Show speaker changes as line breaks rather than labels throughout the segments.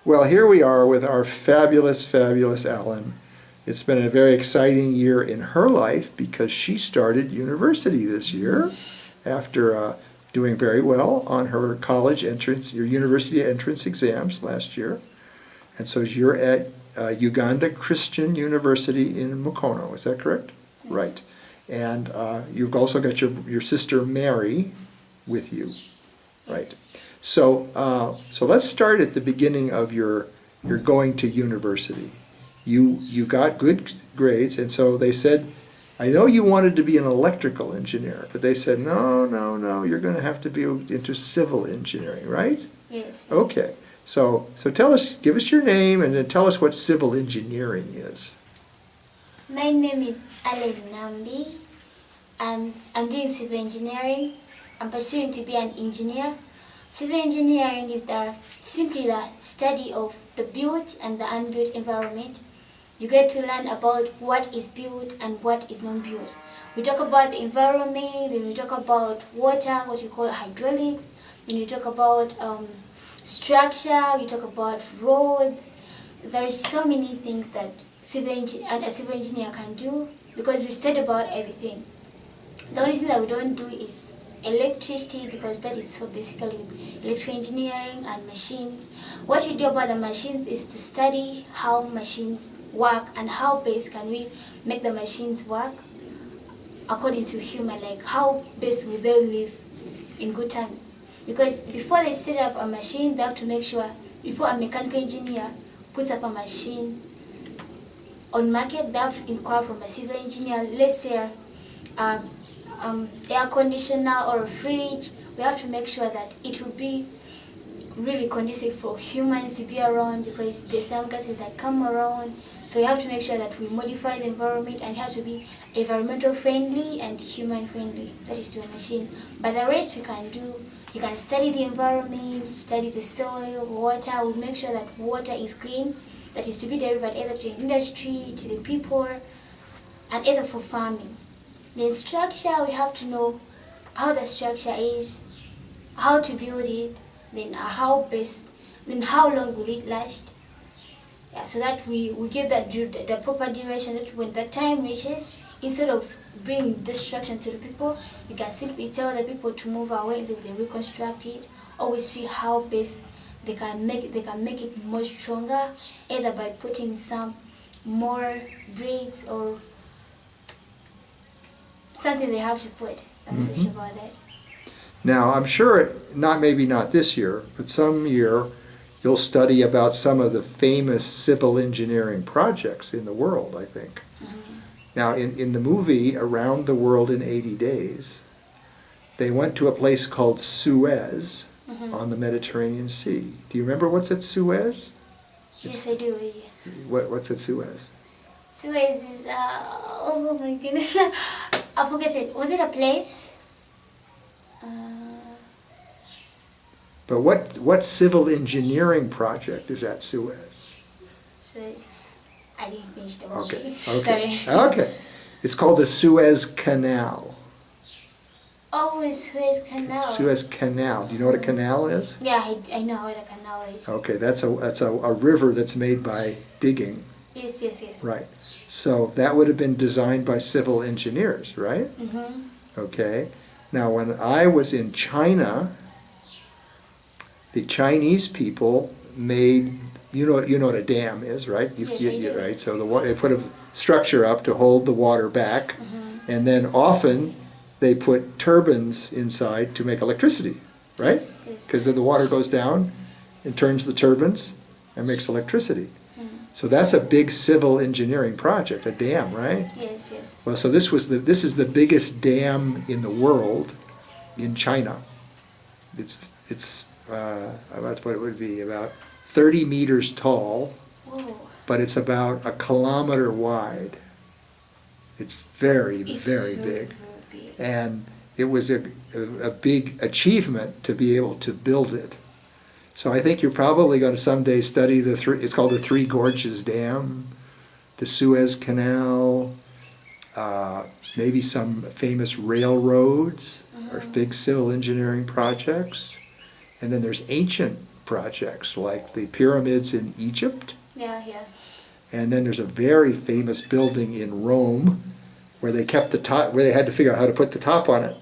Well, here we are with our fabulous, fabulous Ellen. It's been a very exciting year in her life because she started university this year after doing very well on her college entrance, your university entrance exams last year. And so you're at Uganda Christian University in Mukono, is that correct?
Yes.
Right. And you've also got your sister Mary with you, right? So let's start at the beginning of your going to university. You got good grades, and so they said, I know you wanted to be an electrical engineer, but they said, no, you're going to have to be into civil engineering, right?
Yes.
Okay. So tell us, give us your name, and then tell us what civil engineering is.
My name is Alen Nambi. I'm doing civil engineering. I'm pursuing to be an engineer. Civil engineering is simply the study of the built and the unbuilt environment. You get to learn about what is built and what is not built. We talk about the environment, then we talk about water, what you call hydraulics, then you talk about structure, we talk about roads. There is so many things that a civil engineer can do because we study about everything. The only thing that we don't do is electricity, because that is so basically electrical engineering and machines. What we do about the machines is to study how machines work and how best can we make the machines work according to human, like how best will they live in good times. Because before they set up a machine, they have to make sure, before a mechanical engineer puts up a machine on market, they have to inquire from a civil engineer. Let's say air conditioner or a fridge, we have to make sure that it will be really conducive for humans to be around, because there's some gases that come around. So we have to make sure that we modify the environment and have to be environmental friendly and human friendly. That is to a machine. But the rest we can do, you can study the environment, study the soil, water. We make sure that water is clean, that is to be delivered either to the industry, to the people, and either for farming. Then structure, we have to know how the structure is, how to build it, then how long will it last. Yeah, so that we give that the proper duration, that when the time reaches, instead of bringing destruction to the people, we can simply tell the people to move away, then they reconstruct it, or we see how best they can make it more stronger, either by putting some more bricks or something they have to put. I'm so sure about that.
Now, I'm sure, maybe not this year, but some year, you'll study about some of the famous civil engineering projects in the world, I think. Now, in the movie Around the World in 80 Days, they went to a place called Suez on the Mediterranean Sea. Do you remember what's at Suez?
Yes, I do.
What's at Suez?
Suez is, oh my goodness, I forget it. Was it a place?
But what civil engineering project is at Suez?
Suez. I didn't finish the movie.
Okay.
Sorry.
Okay. It's called the Suez Canal.
Oh, it's Suez Canal.
Suez Canal. Do you know what a canal is?
Yeah, I know what a canal is.
Okay, that's a river that's made by digging.
Yes.
Right. So that would have been designed by civil engineers, right? Okay. Now, when I was in China, the Chinese people made, you know what a dam is, right?
Yes, I do.
Right. So they put a structure up to hold the water back, and then often they put turbines inside to make electricity, right?
Yes.
Because then the water goes down and turns the turbines and makes electricity. So that's a big civil engineering project, a dam, right?
Yes.
Well, so this is the biggest dam in the world in China. It's about what it would be, about 30 meters tall,
Whoa.
but it's about 1 kilometer wide. It's very big.
Very big.
And it was a big achievement to be able to build it. So I think you're probably going to someday study it's called the Three Gorges Dam, the Suez Canal, maybe some famous railroads or big civil engineering projects. And then there's ancient projects, like the pyramids in Egypt.
Yeah, yeah.
And then there's a very famous building in Rome where they kept the top, where they had to figure out how to put the top on it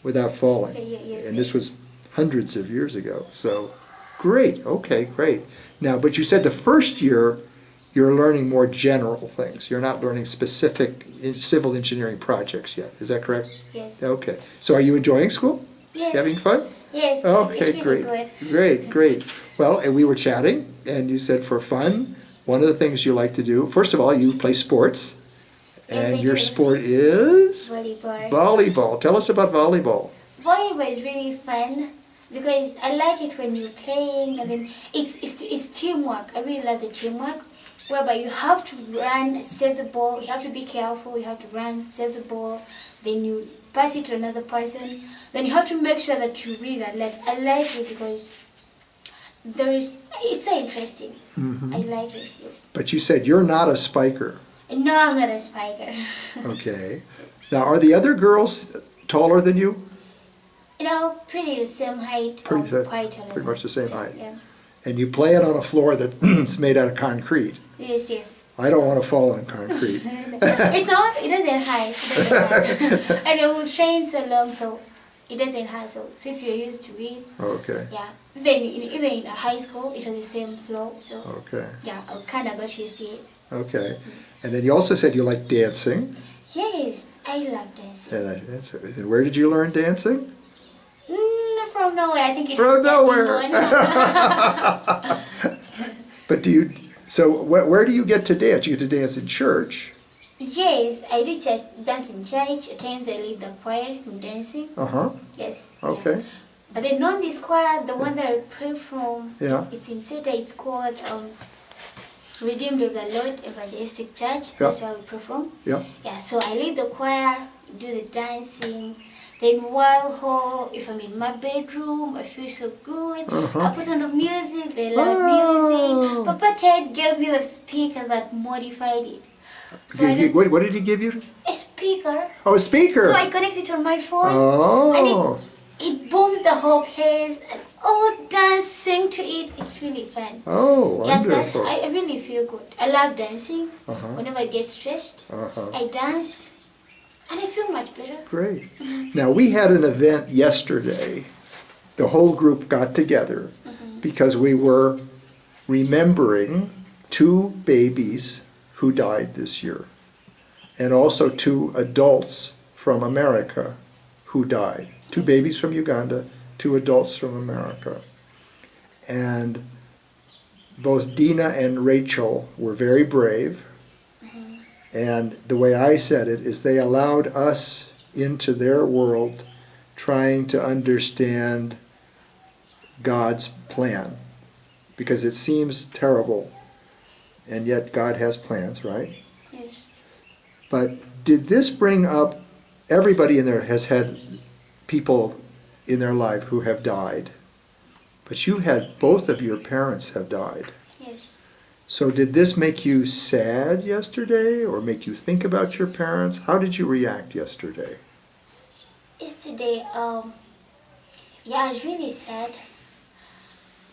without falling.
Yes,
and this was hundreds of years ago. So, great. Okay, great. Now, but you said the first year you're learning more general things. You're not learning specific civil engineering projects yet. Is that correct?
Yes.
Okay. So, are you enjoying school?
Yes.
Having fun?
Yes.
Okay,
It's really
great.
good.
Great, great. Well, and we were chatting, and you said for fun, one of the things you like to do, first of all, you play sports.
Yes,
And
I
your
do.
sport is?
Volleyball.
Volleyball. Tell us about volleyball.
Volleyball is really fun because I like it when you're playing, and then it's teamwork. I really love the teamwork, whereby you have to run, save the ball. You have to be careful. You have to run, save the ball. Then you pass it to another person. Then you have to make sure that you read and let. I like it because it's so interesting.
Mm-hmm.
I like it. Yes.
But you said you're not a spiker.
No, I'm not a spiker.
Okay. Now, are the other girls taller than you?
Pretty the same height.
Pretty
or quite taller.
pretty much the same height.
Yeah.
And you play it on a floor that's made out of concrete.
Yes, yes.
I don't want to fall on concrete.
It's not. It doesn't hurt. It doesn't hurt. And we train so long, so it doesn't hurt. So since we're used to it,
Okay.
yeah. Even in high school, it was the same floor. So
Okay.
yeah, I kind of got used to it.
Okay. And then you also said you like dancing.
Yes, I love dancing.
And where did you learn dancing?
From nowhere. I think it
From
was just
nowhere.
inborn.
But where do you get to dance? You get to dance in church.
Yes, I do dance in church. At times I lead the choir in dancing.
Uh-huh.
Yes.
Okay.
Yeah. But then not this choir, the one that I pray from,
Yeah.
it's in Seta, it's called Redeemed of the Lord Evangelistic Church.
Yeah.
That's where we pray from.
Yeah.
Yeah, so I lead the choir, do the dancing. Then while if I'm in my bedroom, I feel so good.
Uh-huh.
I put on the music, the loud music. Papa Ted gave me the speaker that modified it. So
What did he give you?
a speaker.
Oh, a speaker.
So I connect it on my phone.
Oh.
And it booms the whole place. And all dance, sing to it. It's really fun.
Oh,
Yeah,
wonderful.
I really feel good. I love dancing.
Uh-huh.
Whenever I get stressed,
Uh-huh.
I dance. And I feel much better.
Great. Now, we had an event yesterday. The whole group got together because we were remembering 2 babies who died this year, and also 2 adults from America who died. 2 babies from Uganda, 2 adults from America. And both Dina and Rachel were very brave. And the way I said it is they allowed us into their world trying to understand God's plan. Because it seems terrible, and yet God has plans, right?
Yes.
But did this bring up, everybody in there has had people in their life who have died. But you had, both of your parents have died.
Yes.
So did this make you sad yesterday, or make you think about your parents? How did you react yesterday?
Yesterday, yeah, I was really sad.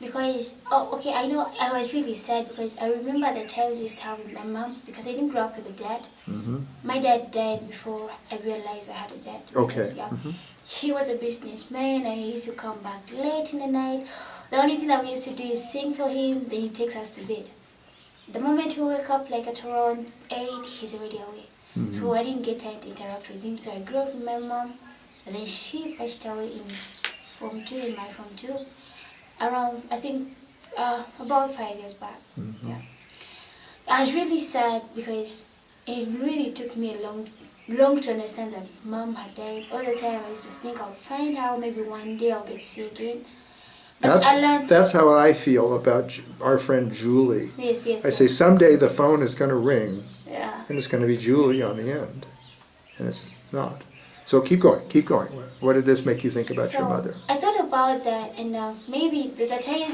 Because, I know I was really sad because I remember the times we used to have with my mom, because I didn't grow up with a dad.
Mm-hmm.
My dad died before I realized I had a dad.
Okay.
Because, yeah, he was a businessman and he used to come back late in the night. The only thing that we used to do is sing for him, then he takes us to bed. The moment we wake up, like at around 8, he's already away. So I didn't get time to interact with him. So I grew up with my mom, and then she passed away in my Form 2, around, I think, about 5 years back. Yeah. I was really sad because it really took me long to understand that mom had died. All the time I used to think I'll find out, maybe one day I'll get to see again. But I learned.
That's how I feel about our friend Julie.
Yes.
I say someday the phone is going to ring,
Yeah.
and it's going to be Julie on the end, and it's not. So keep going. What did this make you think about your mother?
I thought about that, and maybe the time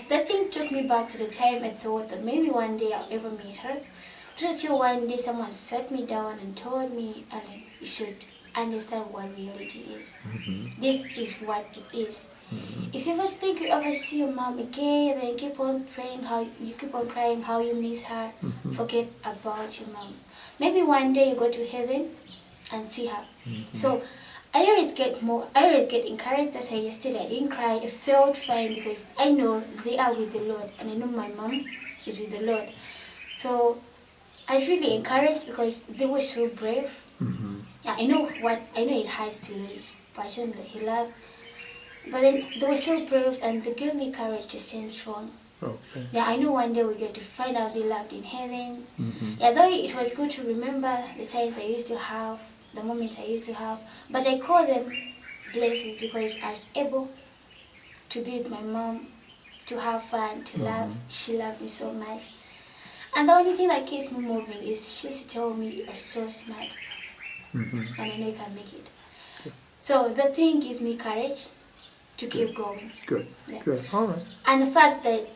that thing took me back to the time I thought that maybe one day I'll ever meet her. Just until one day someone sat me down and told me, Ellen, you should understand what reality is. This is what it is. If you ever think you ever see your mom again, then keep on praying how you keep on crying how you miss her. Forget about your mom. Maybe one day you go to heaven and see her. So I always get encouraged. That's why yesterday I didn't cry. I felt fine because I know they are with the Lord, and I know my mom is with the Lord. So I was really encouraged because they were so brave. Yeah, I know it has to lose person that he loved, but then they were so brave and they gave me courage to stand strong.
Okay.
Yeah, I know one day we get to find out be loved in heaven. Yeah, though it was good to remember the times I used to have, the moments I used to have, but I call them blessings because I was able to be with my mom, to have fun, to love. She loved me so much. And the only thing that keeps me moving is she used to tell me you are so smart and I know you can make it. So the thing gives me courage to keep going.
Good.
Yeah.
Good. All right.
And the fact that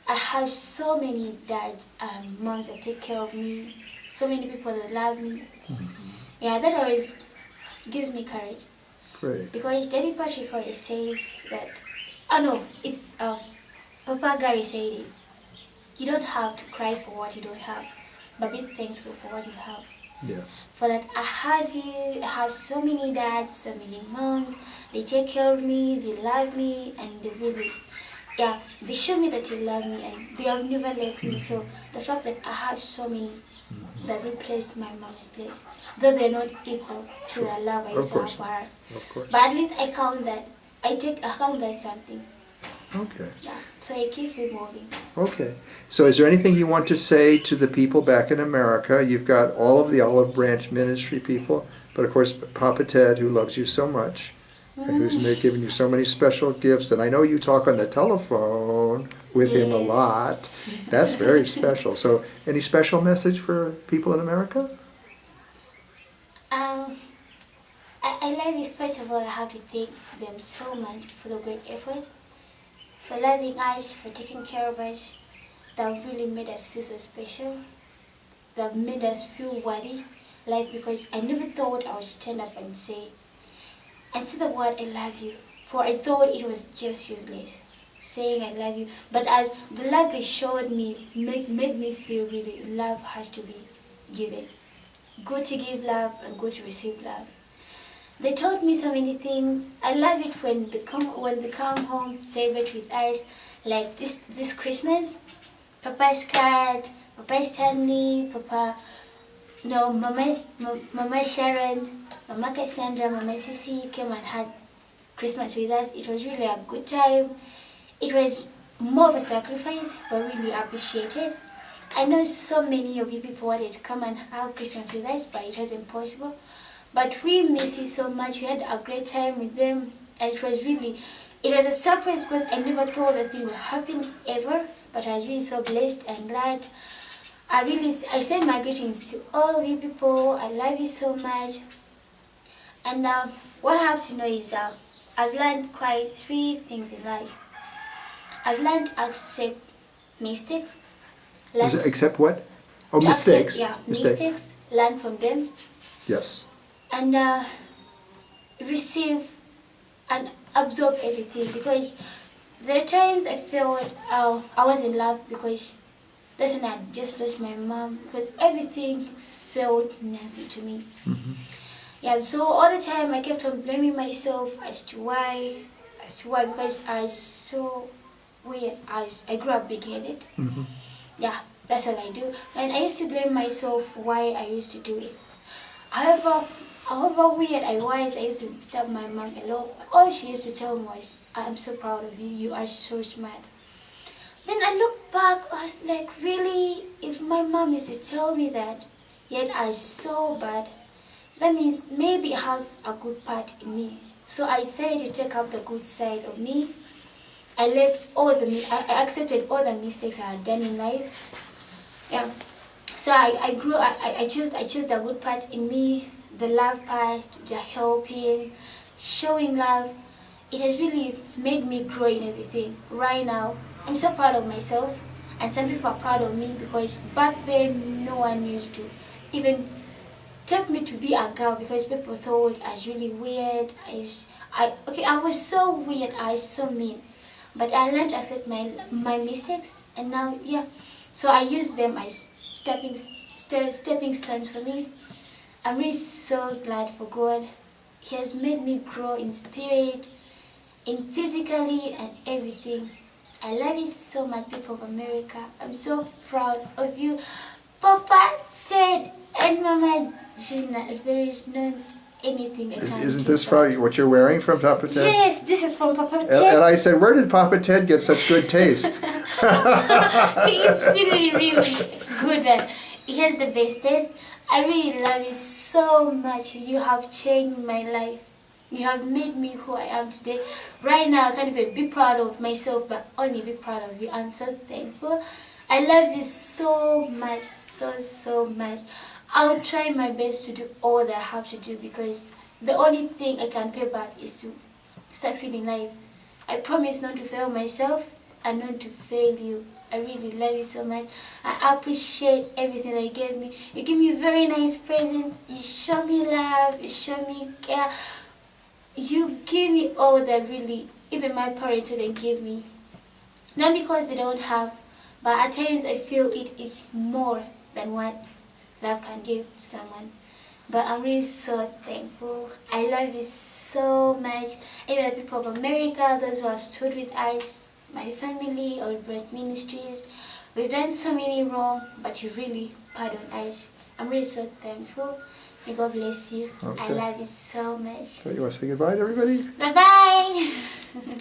I have so many dads and moms that take care of me, so many people that love me. Yeah, that always gives me courage.
Great.
Because Daddy Patrick always says that, oh no, it's Papa Gary said it. You don't have to cry for what you don't have, but be thankful for what you have.
Yes.
For that I have you, I have so many dads, so many moms, they take care of me, they love me, and they really, yeah, they show me that they love me and they have never left me. So the fact that I have so many that replaced my mom's place, though they're not equal to the love I used to have for her.
Of course.
But at least I count that, I count that something.
Okay.
Yeah, so it keeps me moving.
Okay. So is there anything you want to say to the people back in America? You've got all of the Olive Branch Ministry people, but of course Papa Ted, who loves you so much, and who's given you so many special gifts. And I know you talk on the telephone with him a lot. That's very special. So any special message for people in America?
I love it. First of all, I have to thank them so much for the great effort, for loving us, for taking care of us. That really made us feel so special. That made us feel worthy. Like, because I never thought I would stand up and say the word I love you, for I thought it was just useless saying I love you. But as the love they showed me made me feel really love has to be given. Good to give love and good to receive love. They taught me so many things. I love it when they come home, celebrate with us, like this Christmas. Papa's card, Papa Stanley, Mama Sharon, Mama Cassandra, Mama Sissy came and had Christmas with us. It was really a good time. It was more of a sacrifice, but really appreciated. I know so many of you people wanted to come and have Christmas with us, but it wasn't possible. But we miss it so much. We had a great time with them, and it was a surprise because I never thought the thing would happen ever. But I was really so blessed and glad. I send my greetings to all of you people. I love you so much. And what I have to know is I've learned quite 3 things in life. I've learned to accept mistakes.
Accept what? Oh, mistakes.
Mistakes. Learn from them.
Yes.
And receive and absorb everything, because there are times I felt I was in love because that's when I just lost my mom, because everything felt heavy to me. Yeah, so all the time I kept on blaming myself as to why, because I was so weird. I grew up big-headed. Yeah, that's all I do. And I used to blame myself why I used to do it. However weird I was, I used to stab my mom a lot. All she used to tell me was, I'm so proud of you, you are so smart. Then I look back, I was like, really? If my mom used to tell me that, yet I was so bad, that means maybe I have a good part in me. So I decided to take up the good side of me. I accepted all the mistakes I had done in life. Yeah. So I chose the good part in me, the love part, the helping, showing love. It has really made me grow in everything. Right now, I'm so proud of myself, and some people are proud of me because back then no one used to even take me to be a girl because people thought I was really weird. I was so weird, I was so mean. But I learned to accept my mistakes, and now, yeah. So I use them as stepping stones for me. I'm really so glad for God. He has made me grow in spirit, in physically, and everything. I love you so much, people of America. I'm so proud of you, Papa, Ted, and Mama Gina. There is not anything I can't
Isn't
do
this
for.
what you're wearing from Papa Ted?
Yes, this is from Papa
And
Ted.
I said, where did Papa Ted get such good taste?
He is really, really good, man. He has the best taste. I really love you so much. You have changed my life. You have made me who I am today. Right now, I can't even be proud of myself, but only be proud of you. I'm so thankful. I love you so much, so much. I'll try my best to do all that I have to do, because the only thing I can pay back is to succeed in life. I promise not to fail myself and not to fail you. I really love you so much. I appreciate everything that you gave me. You give me very nice presents. You show me love. You show me care. You give me all that really even my parents wouldn't give me. Not because they don't have, but at times I feel it is more than what love can give someone. But I'm really so thankful. I love you so much. Even the people of America, those who have stood with us, my family, our birth ministries. We've done so many wrong, but you really pardon us. I'm really so thankful. May God bless you. I
Okay.
love you so much.
So you want to say goodbye to everybody?
Bye-bye.